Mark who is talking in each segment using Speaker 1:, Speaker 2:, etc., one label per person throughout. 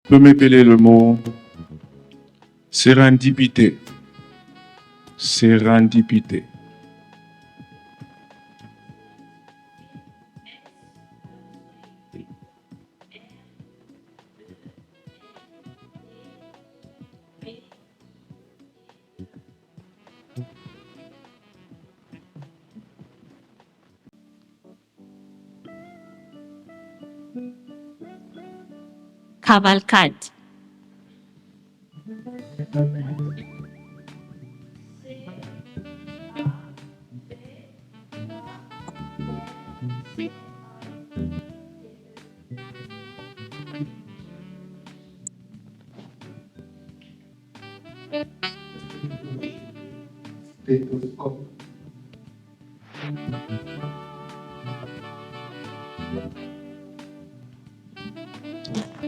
Speaker 1: Peut m'épeler le mot sérendipité. Sérendipité.
Speaker 2: Cavalcade.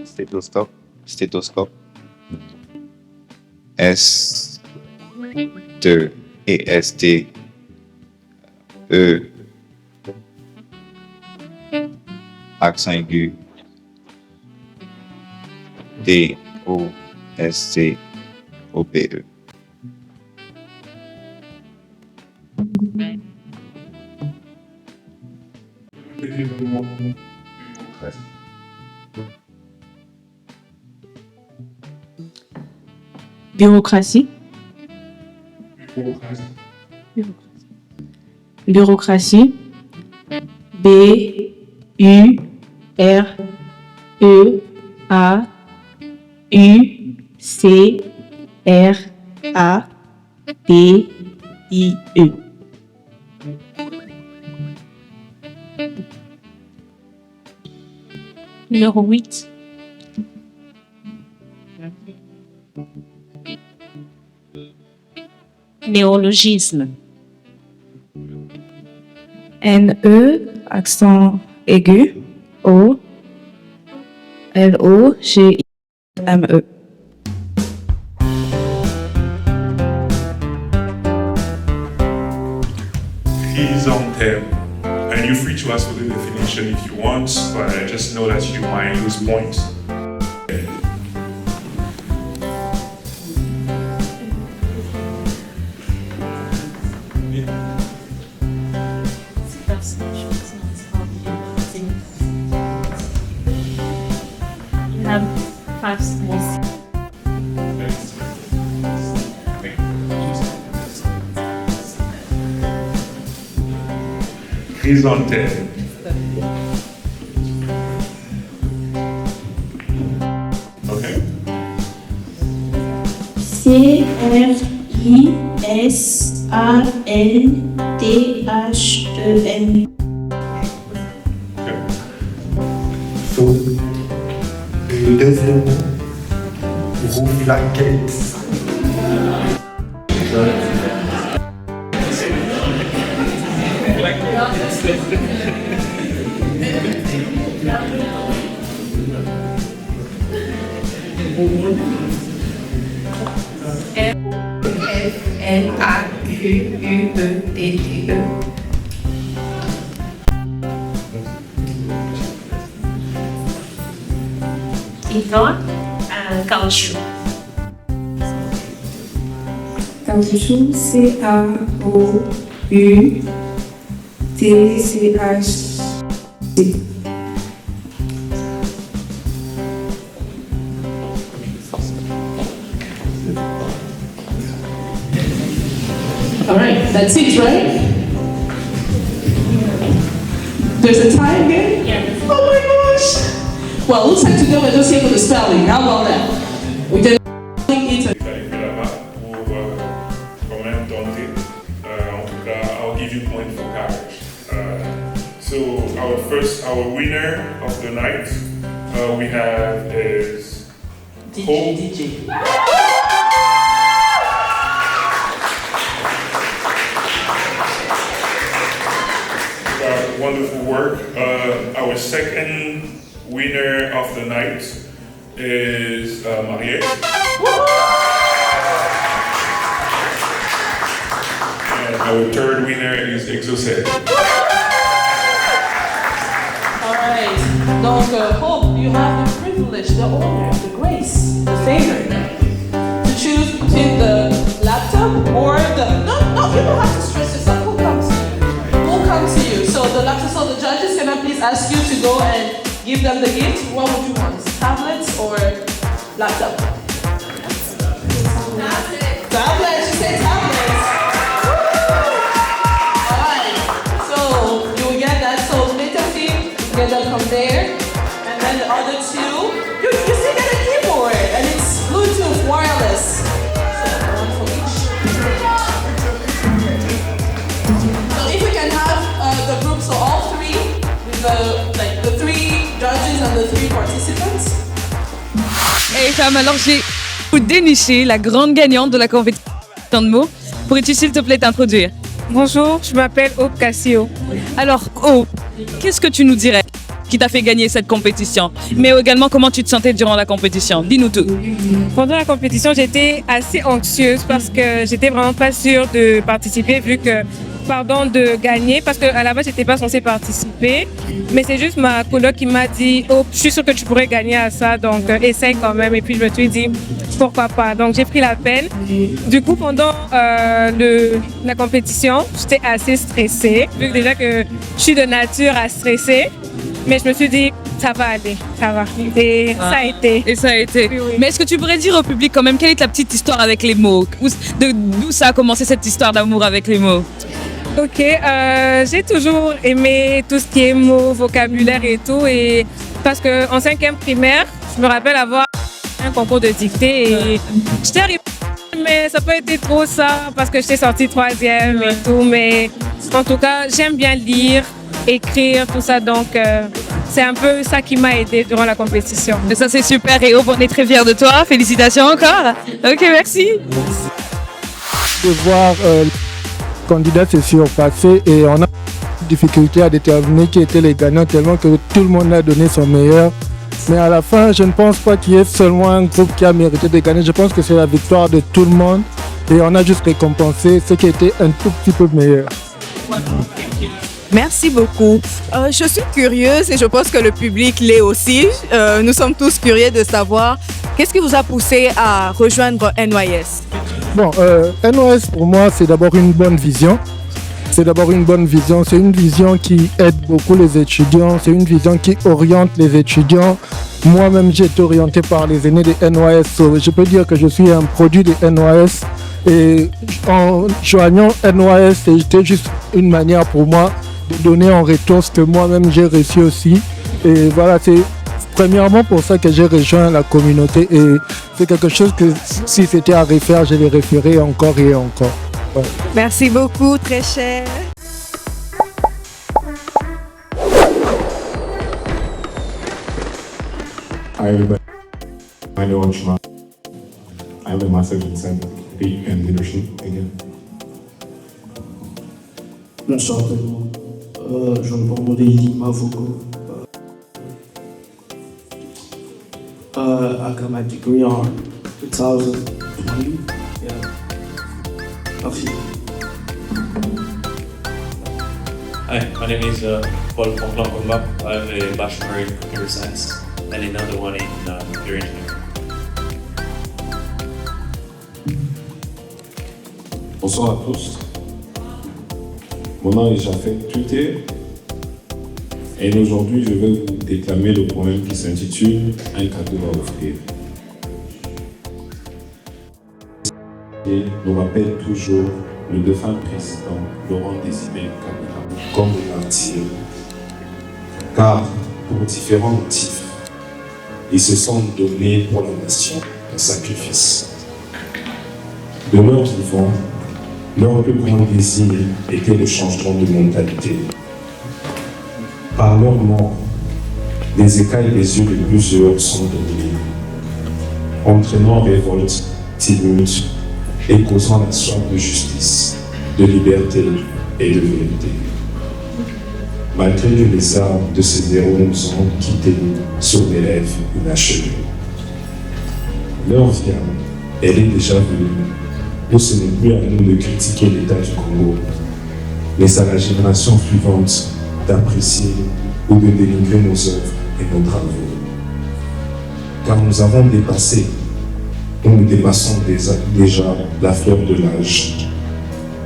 Speaker 3: Stéthoscope. Stéthoscope. S, T, et S, T, E, accent aigu, D, O, S, T, O, P, E.
Speaker 4: Bureaucratie. Bureaucratie. B, U, R, E, A, U, C, R, A, T, I, E.
Speaker 2: Numéro 8. Néologisme.
Speaker 4: N-E, accent aigu, O, L-O-G-I-M-E.
Speaker 1: Chrysanthème. And you're free to ask for the definition if you want, but just know that you might lose points. Chrysanthème. Okay.
Speaker 4: C-R-I-S-A-N-T-H-E-M.
Speaker 5: So, le deuxième mot, rouflaquette.
Speaker 4: L-A-Q-U-E-T-T-E.
Speaker 2: Yvonne. Caoutchouc.
Speaker 4: Caoutchouc, C-A-O-U-T-C-H-C.
Speaker 6: All right, that's it, right? There's a tie again?
Speaker 2: Yeah.
Speaker 6: Oh my gosh! Well, looks like today we're just here for the spelling. How about that? We did it.
Speaker 1: Il fallait que là-bas pour quand même tenter. En tout cas, I'll give you point for courage. So our winner of the night we have is Hope.
Speaker 6: DJ.
Speaker 1: Wonderful work. Our second winner of the night is Mariette. And our third winner is Exocet.
Speaker 6: All right. Donc, Hope, you have the privilege privilege, the honor, the grace, the favor to choose between the laptop or the. No, you don't have to stress yourself. Who comes to you? Who comes to you? So the laptop, so the judges, can I please ask you to go and give them the gift? What would you want? Tablets or laptop? Tablets, you say tablets. Alright, so you will get that. So later team, get that from there. And then the other two, you still get a keyboard and it's Bluetooth wireless. So one for each. So if we can have the group, so all three, with the three judges and the three participants.
Speaker 7: Et femme, alors j'ai déniché la grande gagnante de la compétition de mots. Pourrais-tu s'il te plaît t'introduire?
Speaker 8: Bonjour, je m'appelle Hope Cassio.
Speaker 7: Alors, qu'est-ce que tu nous dirais qui t'a fait gagner cette compétition? Mais également, comment tu te sentais durant la compétition? Dis-nous tout.
Speaker 8: Pendant la compétition, j'étais assez anxieuse parce que j'étais vraiment pas sûre de participer de gagner parce qu'à la base, j'étais pas censée participer. Mais c'est juste ma coloc qui m'a dit « Oh, je suis sûre que tu pourrais gagner à ça, donc essaye quand même. » Et puis je me suis dit « Pourquoi pas ?» Donc j'ai pris la peine. Du coup, pendant la compétition, j'étais assez stressée, vu que déjà que je suis de nature à stresser. Mais je me suis dit « Ça va aller, ça va. » Et ça a été.
Speaker 7: Et ça a été.
Speaker 8: Oui, oui.
Speaker 7: Mais est-ce que tu pourrais dire au public quand même quelle est ta petite histoire avec les mots? D'où ça a commencé cette histoire d'amour avec les mots?
Speaker 8: Ok, j'ai toujours aimé tout ce qui est mots, vocabulaire et tout. Et parce qu'en 5e primaire, je me rappelle avoir un concours de dictée et j'étais arrivée, mais ça peut être trop ça parce que j'étais sortie 3e et tout. Mais en tout cas, j'aime bien lire, écrire, tout ça. Donc, c'est un peu ça qui m'a aidée durant la compétition.
Speaker 7: Et ça, c'est super. Et on est très fiers de toi. Félicitations encore. Ok, merci.
Speaker 5: De voir candidat s'est surpassé et on a difficulté à déterminer qui étaient les gagnants tellement que tout le monde a donné son meilleur. Mais à la fin, je ne pense pas qu'il y ait seulement un groupe qui a mérité de gagner. Je pense que c'est la victoire de tout le monde et on a juste récompensé ceux qui étaient un tout petit peu meilleurs.
Speaker 9: Merci beaucoup. Je suis curieuse et je pense que le public l'est aussi. Nous sommes tous curieux de savoir qu'est-ce qui vous a poussé à rejoindre NYS.
Speaker 5: Bon, NYS pour moi c'est d'abord une bonne vision. C'est une vision qui aide beaucoup les étudiants. C'est une vision qui oriente les étudiants. Moi-même j'ai été orienté par les aînés de NYS. Je peux dire que je suis un produit de NYS. Et en joignant NYS, c'était juste une manière pour moi de donner en retour ce que moi-même j'ai reçu aussi. Et voilà, c'est premièrement pour ça que j'ai rejoint la communauté et c'est quelque chose que si c'était à refaire, je vais référer encore et encore. Ouais.
Speaker 9: Merci beaucoup, très cher.
Speaker 10: Hi everybody, my name is Shima. I have a master's in science and leadership again.
Speaker 11: Bonsoir tout le monde, je m'appelle Denis Mavoko. I got my degree on 2020. Yeah. Merci.
Speaker 12: Hi, my name is Paul Franklin-Combat. I have a bachelor in computer science and another one in computer engineering.
Speaker 10: Bonsoir à tous. Mon nom est Jafet Tuté et aujourd'hui je vais vous déclamer le poème qui s'intitule Un cadeau à offrir. Et nous rappelle toujours le défunt président Laurent Désiré Kabila comme des martyrs. Car pour différents motifs, ils se sont donnés pour la nation un sacrifice. De leur vivant, leur plus grand désir était le changement de mentalité. Par leur mort, les écailles des yeux de plusieurs sont dominés, entraînant révolte, tumulte et causant la soif de justice, de liberté et de vérité. Malgré que les armes de ces héros nous ont quittés sur des lèvres inachevées. Leur vie, elle est déjà venue. Et ce n'est plus à nous de critiquer l'état du Congo, mais à la génération suivante d'apprécier ou de délivrer nos œuvres et nos travaux. car nous avons dépassé, nous dépassons déjà la fleur de l'âge.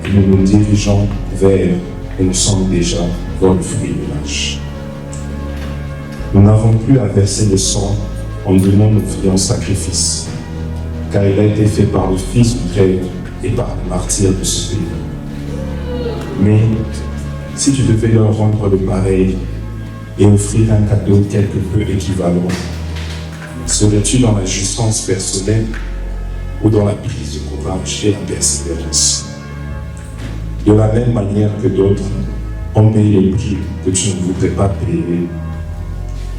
Speaker 10: Et nous nous dirigeons vers, et nous sommes déjà dans le fruit de l'âge. Nous n'avons plus à verser le sang en donnant nos vies en sacrifice, car il a été fait par le Fils du Très et par le martyr de ce pays. Mais si tu devais leur rendre le pareil et offrir un cadeau quelque peu équivalent, serais-tu dans la jouissance personnelle ou dans la prise de courage et la persévérance? De la même manière que d'autres ont payé le prix que tu ne voudrais pas payer,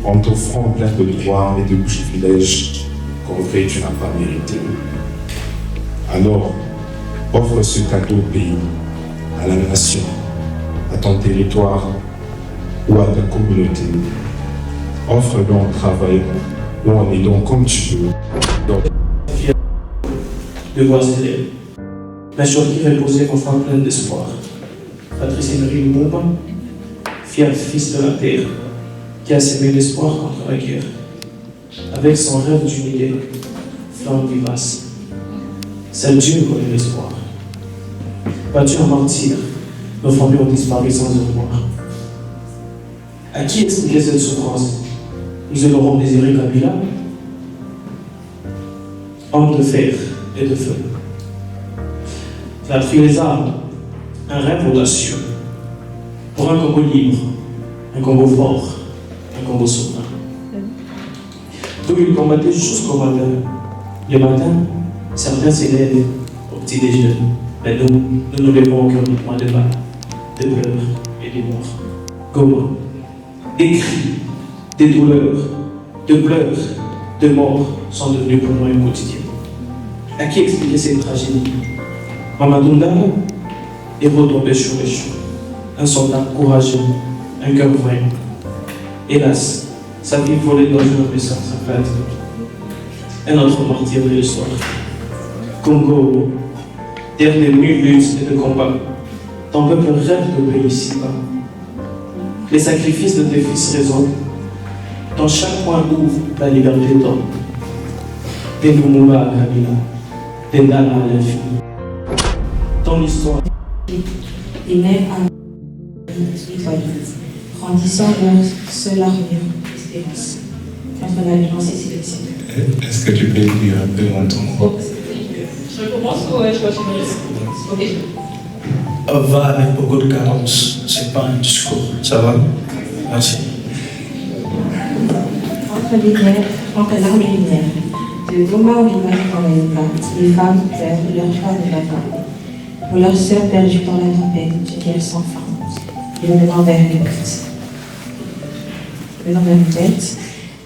Speaker 10: en t'offrant plein de droits et de privilèges qu'en vrai tu n'as pas mérité. Alors, offre ce cadeau au pays, à la nation, à ton territoire ou à ta communauté. Offre-le en travaillant ou en aidant comme tu veux.
Speaker 11: De voix élèves, mais sur qui reposait mon foi plein d'espoir. Patrice Emery Lumumba, fier fils de la terre, qui a semé l'espoir contre la guerre. Avec son rêve d'une idée, flamme vivace, seul Dieu connaît l'espoir. Battu en martyr, nos familles ont disparu sans devoir. À qui expliquer cette souffrance? Nous l'aurons désiré Kabila, homme de fer et de feu. Il a pris les armes, un rêve audacieux, pour un Congo libre, un Congo fort, un Congo souverain. D'où il combattait jusqu'au matin. Le matin, certains s'élèvent au petit déjeuner, mais nous levons au cœur du point de balles, de pleurs et de morts. Goma, des cris, des douleurs, de pleurs, de morts sont devenus pour moi un quotidien. À qui expliquer cette tragédie? Mamadou Ndala est retombé sur les champs, un soldat courageux, un cœur vaillant. Hélas, sa vie volée dans une obéissance à plat. Un autre martyr de l'histoire. Congo, terre de nulle lutte et de combat, ton peuple rêve de paix ici-bas. Les sacrifices de tes fils résonnent, dans chaque point ouvre la liberté d'homme. Des Lumumba à Kabila, des Ndala à l'infini. Ton histoire.
Speaker 4: Et même à citoyens, grandissant leur seule armure, l'espérance, contre la violence et sélection.
Speaker 10: Est-ce que tu peux dire un peu en ton mot?
Speaker 6: Je commence ou je continue? Ok.
Speaker 11: Va avec beaucoup de carence, c'est pas un discours. Ça va? Merci.
Speaker 4: Entre l'arme et lumière, de Goma au village dans les femmes pleurent, leurs femmes ne va pas. Pour leurs sœurs perdues dans la tempête, une guerre sans fin. Et venant vers une tête. Venant vers une tête,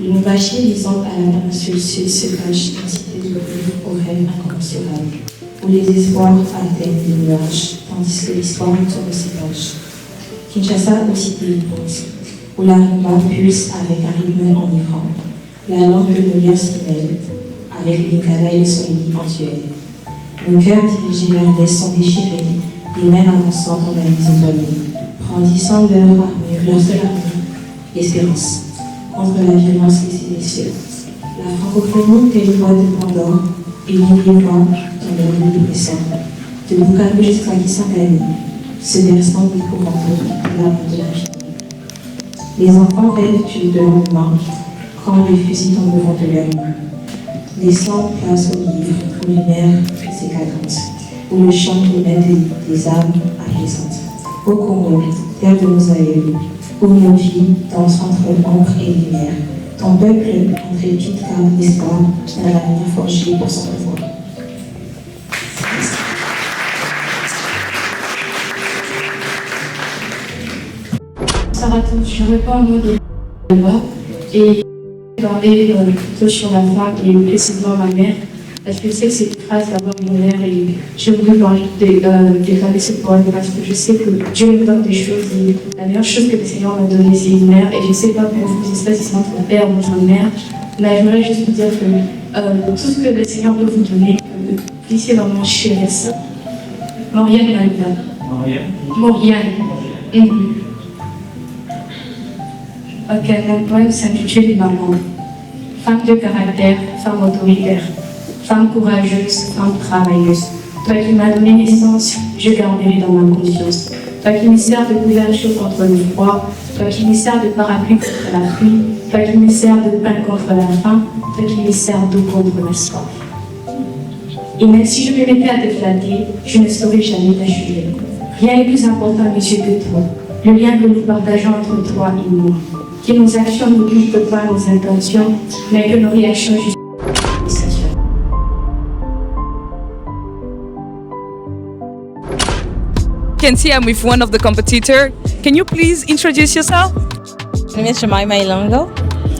Speaker 4: le bâchier lisant à la péninsule sud se cache incité de l'ouvrir au rêve incommensurable, où les espoirs atteignent les nuages, tandis que l'histoire tourne ses pages. Kinshasa aussi délibérante, où la rumba pulse avec un rythme enivrant. La langue de lumière s'y mêle, avec les lingala et le solide mensuel. Nos cœurs dirigés vers l'est sont déchirés, les mains avançant dans la mise étoilée, brandissant leur armure, leur seule armure, l'espérance, contre la violence des sélections. La francophonie fait le voix de Pandore, et l'oublie voix dans le monde pressant, de Bukavu jusqu'à Kisangani, se versant du courant de l'arbre de l'infini. Les enfants rêvent de lendemain, quand les fusils tomberont de leurs mains. Laissant place au livre, aux lumières et ses cadrances, où le chant émet des âmes apaisantes. Au Congo, terre de nos aïeux, où nos vies dansent entre ombre et lumière. Ton peuple intrépide car l'espoir d'un avenir forgé pour son devoir.
Speaker 13: Sarah, je réponds au mot de là-bas et parler plutôt sur la femme et précisément ma mère. Parce que je sais que c'est une phrase d'avoir une mère et je voulais parler déclarer ce poème parce que je sais que Dieu me donne des choses et la meilleure chose que le Seigneur m'a donnée c'est une mère et je ne sais pas pour vous, je ne sais pas si c'est notre père ou notre mère, mais j'aimerais juste vous dire que tout ce que le Seigneur peut vous donner, que vous puissiez vraiment chérir ça. Mauriane Malina. Mauriane. Ok, mon poème s'intitule Maman. femme de caractère, femme autoritaire, femme courageuse, femme travailleuse. Toi qui m'as donné naissance, je garderai dans ma conscience. Toi qui me sers de couverture contre le froid, toi qui me sers de parapluie contre la pluie, toi qui me sers de pain contre la faim, toi qui me sers d'eau contre la soif. Et même si je me mettais à te flatter, je ne saurais jamais t'achever. Rien n'est plus important à mes yeux que toi, le lien que nous partageons entre toi et moi. Que nos actions ne doutent pas nos intentions, mais que nos réactions justifient.
Speaker 7: Can see I'm with one of the competitor. Can you please introduce yourself?
Speaker 14: My name is Jemima Ilongo,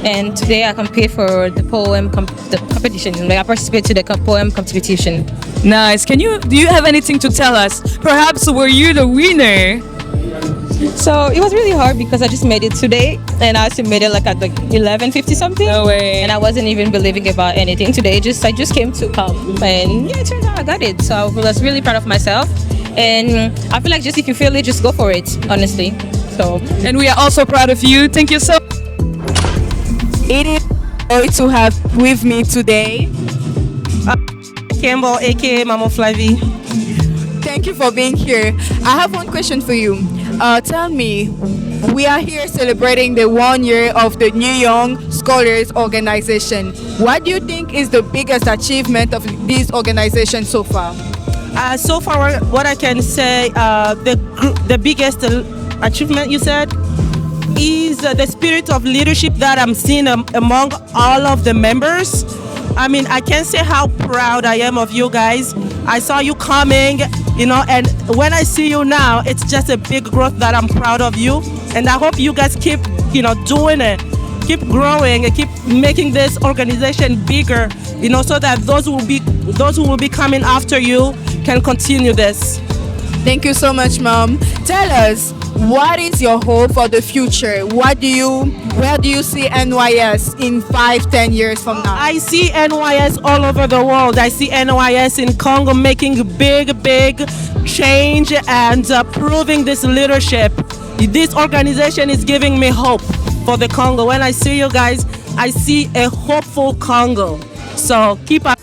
Speaker 14: and today I compete for the the competition. Like I participate to the poem competition.
Speaker 7: Nice. Do you have anything to tell us? Perhaps were you the winner?
Speaker 14: So it was really hard because I just made it today, and I submitted like at 11:50 something.
Speaker 7: No way.
Speaker 14: And I wasn't even believing about anything today. I just came to come, and yeah, it turns out I got it. So I was really proud of myself. And I feel like just if you feel it, just go for it, honestly. So,
Speaker 7: and we are also proud of you. Thank you so much.
Speaker 9: It is great to have with me today
Speaker 15: Campbell, aka Mama Flavie.
Speaker 9: Thank you for being here. I have one question for you. Tell me, we are here celebrating the 1 year of the New Young Scholars Organization. What do you think is the biggest achievement of this organization so far?
Speaker 15: So far, what I can say, the biggest achievement you said is the spirit of leadership that I'm seeing among all of the members. I mean, I can't say how proud I am of you guys. I saw you coming, and when I see you now, it's just a big growth that I'm proud of you. And I hope you guys keep, doing it. Keep growing and keep making this organization bigger, so that those who will be coming after you can continue this.
Speaker 9: Thank you so much, Mom. Tell us, what is your hope for the future? Where do you see NYS in 5-10 years from now?
Speaker 15: I see NYS all over the world. I see NYS in Congo making big change and proving this leadership. This organization is giving me hope for the Congo. When I see you guys, I see a hopeful Congo. So keep up.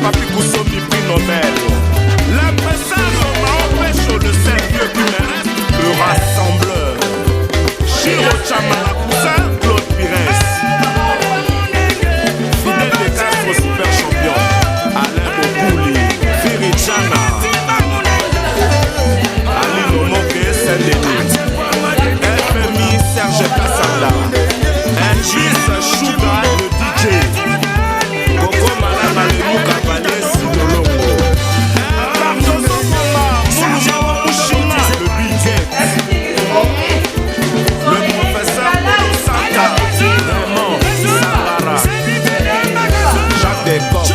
Speaker 16: Papi Koussomi, prix Nobel. L'impresario Maopecho, le seul vieux qui me reste, le rassembleur. Chiro Chamala Poussin, Claude Pires. Fidèle des 4 super champions. Alain Bokouli, Firijana. Ali Momoke, Saint-Denis. FMI, Serge Kassanda. Ingis, Chouga, le DJ. Coco Malama, le Mouka Balé, Sidolongo. Bardozo Mama, Mouloumawa Mouchina, le Biget. Le professeur Santa, Raymond, Salara. Jacques Descamps,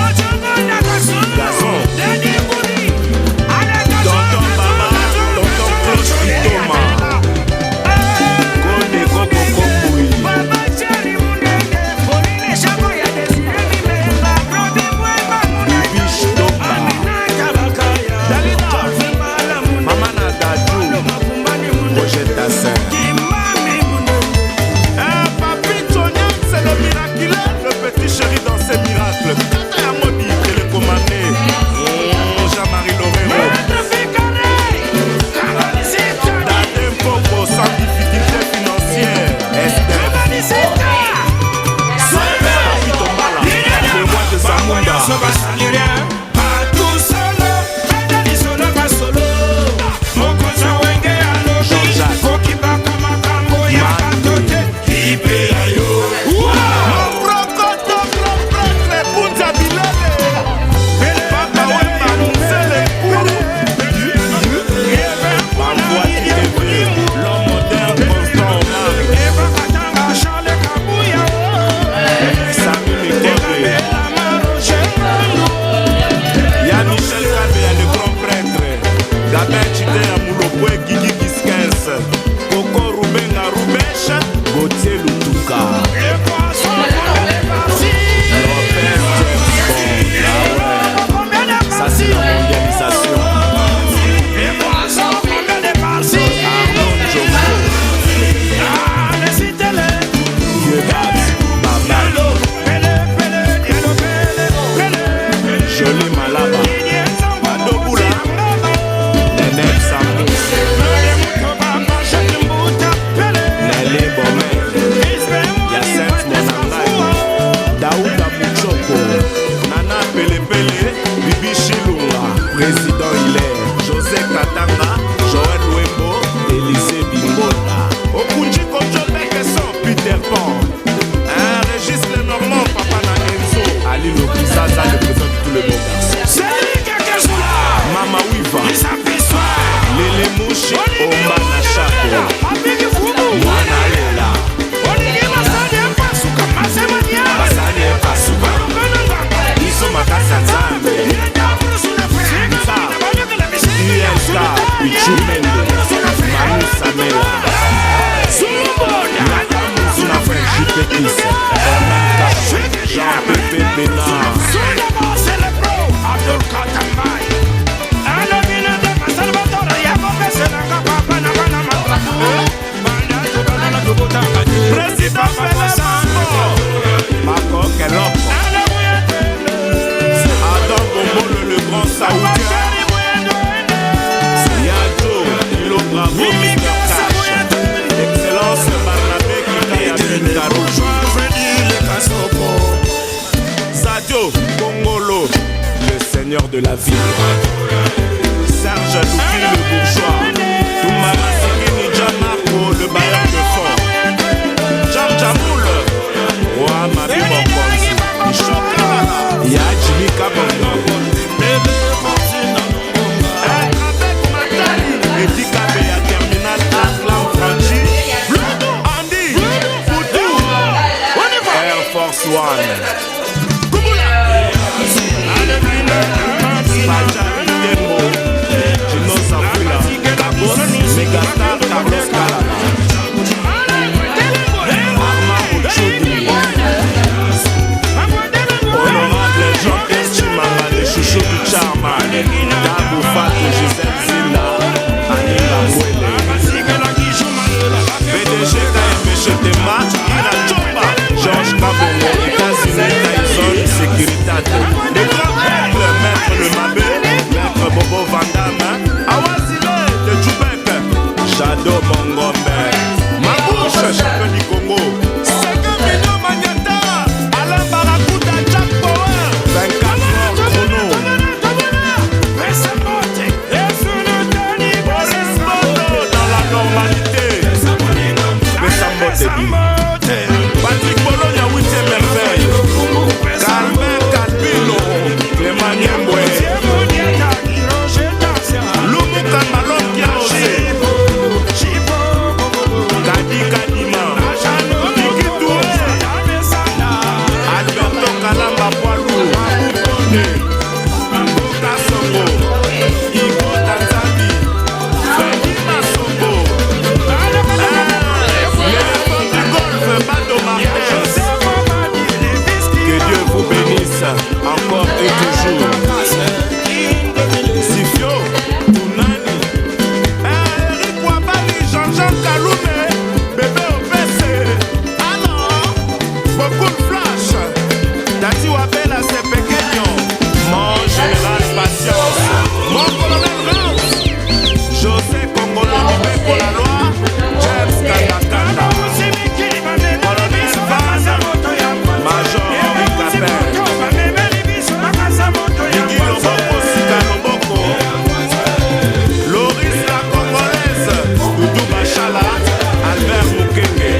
Speaker 16: Gazon. Tonton Baba, Tonton Claude Pitoma. Kone Koko Kokoui. Bibiche Dopa. Maman Nadadou. Roger Tassin. Papi Tonian, c'est le miraculeux. Le petit chéri dans ses miracles. Kata Yamodi, télécommandé. Jean-Marie Lorero. Dadem Popo, sans difficulté financière. Esther. Papi Tombala. Le roi de Zamunda. Président Hilaire, José Katanga, Joël Wembo, Élisée Bimbola. Okunji Kojobek et son Peter Pan. Régis Lenormand, Papa na Enzo. Ali Lokizaza, le président de tout le monde. Mama Wiva. Lele Mouchi, Omba Nachako. Mwana Lela. Basani Pasuka. Iso Makasa Zambe. ISK, Pichumende, Manu Samela, Nakamu Sunafren, Jipekis, Hernan Jean-Pepe Bénard. Président Mako Keloko, Adam Bombolo, le grand Saoudien. Bravo, Mr. Cash. Excellence Barnabé Kikaya Bintaro. Sadio Kongolo, le seigneur de la ville. Serge Loupi, le bourgeois. Toumara Sikini Djamako, le bailleur de fond. Jam Jamoul, Roi Mabi Mokonzi. Ishoka, Yajimi Kabongo. Etikabe ya terminal Atlan Franchi. Andy, Foutou, Air Force One. Baja Tembo, Gino Safula, Lagos, Megastar Carlos Calala. Arma Ochoudi. Honorable Jean-Pierre Chimanga, le chouchou du Charman. Dabou Fatou, Gisèle Zilla. PDG KMB Chetema, Ina Chopa, Georges Kabongo, États-Unis, Tyson, Sécurité. Les grands règles encore et toujours. Sifio, Tunani, Eric Wabali, Jean-Jean Kaloume, bébé OPC. Alors, beaucoup de flash. Dati Wabela, c'est pequeño. Mon général Patience, mon colonel Rance, José Congolo Libé pour la loi, James Kandakanda, colonel Van, Major Henri Capel, Guigui Loboko, Sika Loboko, Loris la Congolaise, Doudou Bachala, Albert Mukenge,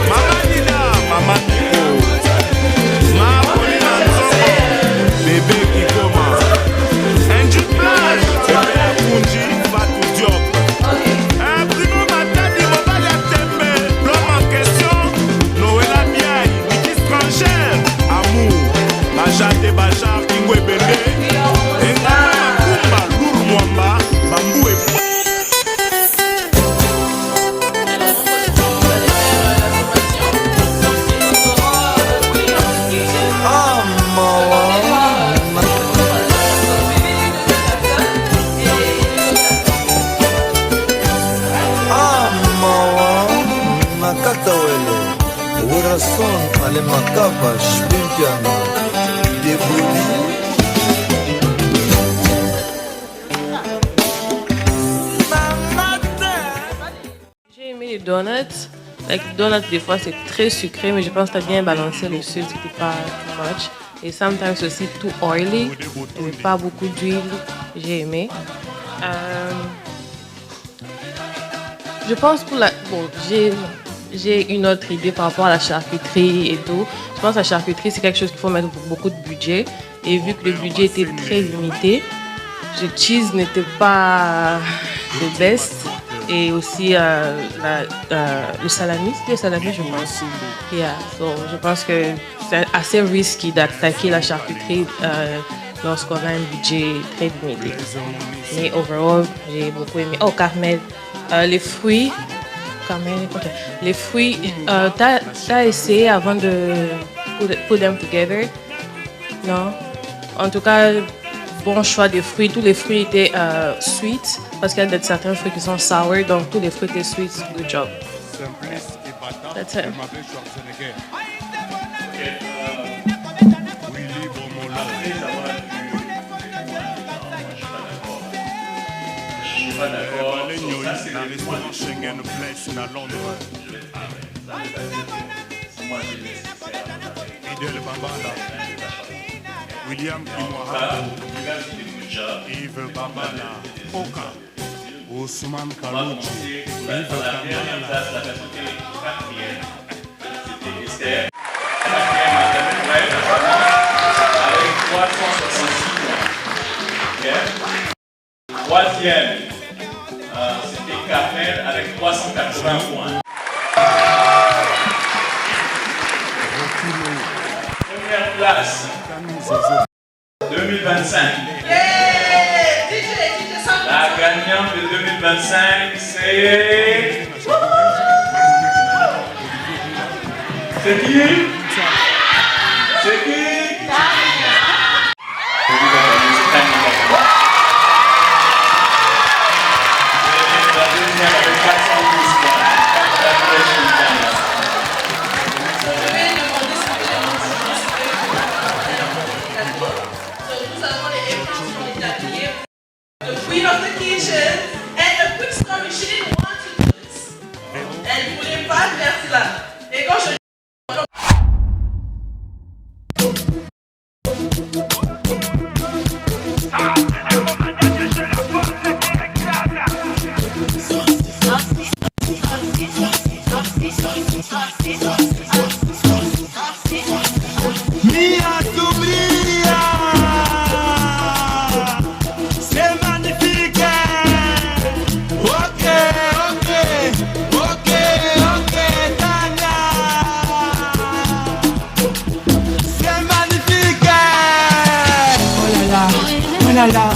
Speaker 16: Mama Nina, Mama Nico, Ma Paulina Nzongo, Bébé Kikoma, Andrew Plage, Bébé Kunji, Fatou Diop, Bruno Matadi, Mobaya Tembe, l'homme en question, Noëlla Biaye, Miki Strangère, Amour, Bajate Bajar, Kingwe Bende, Engama Makumba, Lour Mwamba, Bambou et
Speaker 17: Makatawele, Wurason, Ale Makaba, Shpimpiano, Debouli.
Speaker 6: J'ai aimé les donuts. Like, donuts, des fois, c'est très sucré, mais je pense que tu as bien balancé le sucre, c'était pas too much. Et sometimes aussi too oily, il n'y avait pas beaucoup d'huile. J'ai aimé. Je pense pour la... Bon, j'ai une autre idée par rapport à la charcuterie et tout. Je pense que la charcuterie, c'est quelque chose qu'il faut mettre beaucoup de budget. Et vu que le budget était très limité, le cheese n'était pas le best. Et aussi le salami, c'était le salami, je pense. Yeah, so, je pense que c'est assez risky d'attaquer la charcuterie lorsqu'on a un budget très limité. Mais overall, j'ai beaucoup aimé. Oh, Carmel, les fruits. Carmel, okay. Les fruits, t'as essayé avant de put them together? Non? En tout cas, bon choix des fruits. Tous les fruits étaient sweet parce qu'il y a certains fruits qui sont sour, donc tous les fruits étaient sweet. Good job. That's it.
Speaker 12: Je suis pas d'accord. Ça, c'est
Speaker 16: dans l'histoire de Schengen Place à Londres.
Speaker 12: Moi, j'ai laissé
Speaker 16: Idel Bambala, William Kimwara, Yves Bambala, Oka, Ousmane Kalouji, Yves Bambala.
Speaker 12: C'était Esther. Avec 366 points. Troisième, c'était Carmel avec 380 points. Première place, 2025. La gagnante de 2025, c'est... C'est qui? C'est qui?
Speaker 6: The queen of the kitchen, and a quick story, she didn't want to do this. Elle ne voulait pas faire cela. Et quand je...
Speaker 16: Mia Sombria, c'est magnifique. Ok, Tania, c'est magnifique. Oh là là.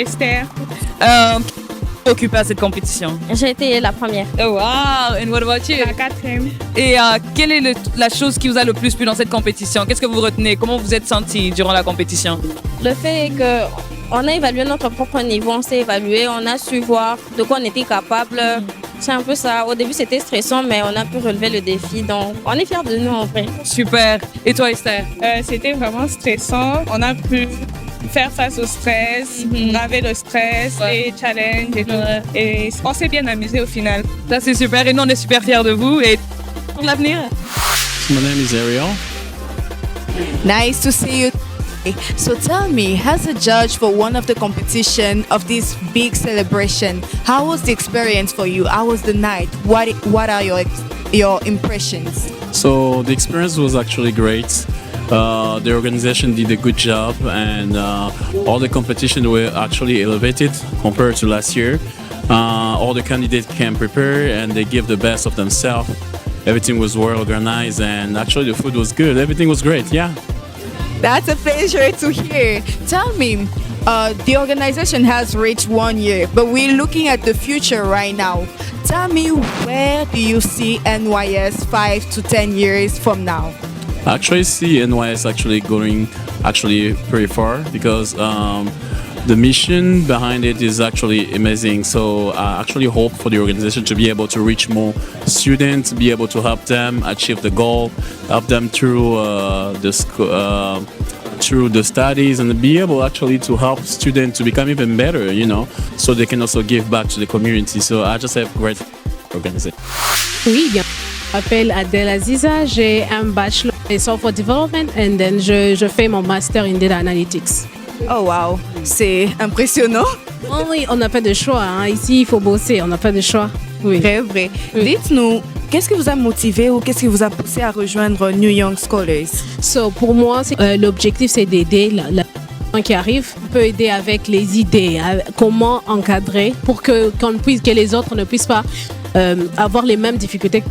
Speaker 8: Esther.
Speaker 7: Occupé à cette compétition?
Speaker 14: J'ai été la première.
Speaker 7: Oh, wow! And what about you?
Speaker 8: La 4e.
Speaker 7: Et quelle est la chose qui vous a le plus plu dans cette compétition? Qu'est-ce que vous retenez? Comment vous êtes senti durant la compétition?
Speaker 14: Le fait que on a évalué notre propre niveau, on s'est évalué, on a su voir de quoi on était capable. C'est un peu ça. Au début, c'était stressant, mais on a pu relever le défi. Donc, on est fiers de nous, en vrai.
Speaker 7: Super. Et toi, Esther?
Speaker 8: C'était vraiment stressant. On a pu faire face au stress, braver le stress, les challenges et tout. Et on s'est bien amusé au final.
Speaker 7: Ça, c'est super. Et nous, on est super fiers de vous. Et pour l'avenir.
Speaker 18: My name is Ariel.
Speaker 9: Nice to see you. So tell me, as a judge for one of the competition of this big celebration, how was the experience for you? How was the night? What are your impressions?
Speaker 18: So the experience was actually great. The organization did a good job, and all the competition were actually elevated compared to last year. All the candidates came prepared and they gave the best of themselves. Everything was well organized, and actually the food was good. Everything was great, yeah.
Speaker 9: That's a pleasure to hear. Tell me, the organization has reached 1 year, but we're looking at the future right now. Tell me, where do you see NYS 5 to 10 years from now?
Speaker 18: I actually see NYS actually going pretty far because the mission behind it is actually amazing. So I actually hope for the organization to be able to reach more students, be able to help them achieve the goal, help them through the studies, and be able actually to help students to become even better, so they can also give back to the community. So I just have great organization.
Speaker 19: Oui, bien. Je m'appelle Adèle Aziza, j'ai un bachelor in software development and then je fais mon master in data analytics.
Speaker 9: Oh wow, c'est impressionnant.
Speaker 19: Oh oui, on n'a pas de choix. Ici, il faut bosser, on n'a pas de choix. Oui.
Speaker 9: Vrai. Oui. Dites-nous, qu'est-ce qui vous a motivé ou qu'est-ce qui vous a poussé à rejoindre New Young Scholars?
Speaker 19: Pour moi, l'objectif, c'est d'aider la qui arrive. On peut aider avec les idées, comment encadrer pour que les autres ne puissent pas avoir les mêmes difficultés